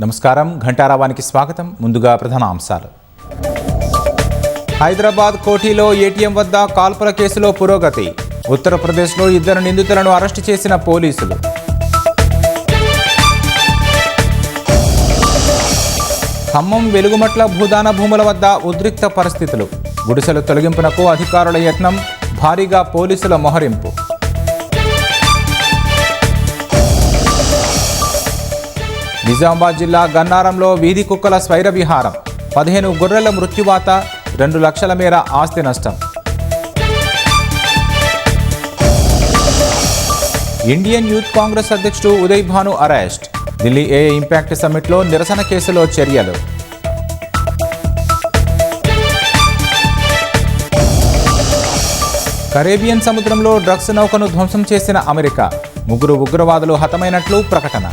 నమస్కారం ఘంటారావానికి స్వాగతం. ముందుగా ప్రధాన అంశాలు. హైదరాబాద్ కోఠీలో ఏటీఎం వద్ద కాల్పుల కేసులో పురోగతి. ఉత్తరప్రదేశ్లో 2 నిందితులను అరెస్టు చేసిన పోలీసులు. ఖమ్మం వెలుగుమట్ల భూదాన భూముల వద్ద ఉద్రిక్త పరిస్థితులు. గుడిసెల తొలగింపునకు అధికారుల యత్నం, భారీగా పోలీసుల మోహరింపు. నిజామాబాద్ జిల్లా గన్నారంలో వీధి కుక్కల స్వైర విహారం. 15 గొర్రెల మృత్యువాత, 2 లక్షల మేర ఆస్తి నష్టం. ఇండియన్ యూత్ కాంగ్రెస్ అధ్యక్షుడు ఉదయ్ భాను అరెస్ట్. ఢిల్లీ ఏఏ ఇంపాక్ట్ సమ్మిట్లో నిరసన కేసులో చర్యలు. కరేబియన్ సముద్రంలో డ్రగ్స్ నౌకను ధ్వంసం చేసిన అమెరికా. 3 ఉగ్రవాదులు హతమైనట్లు ప్రకటన.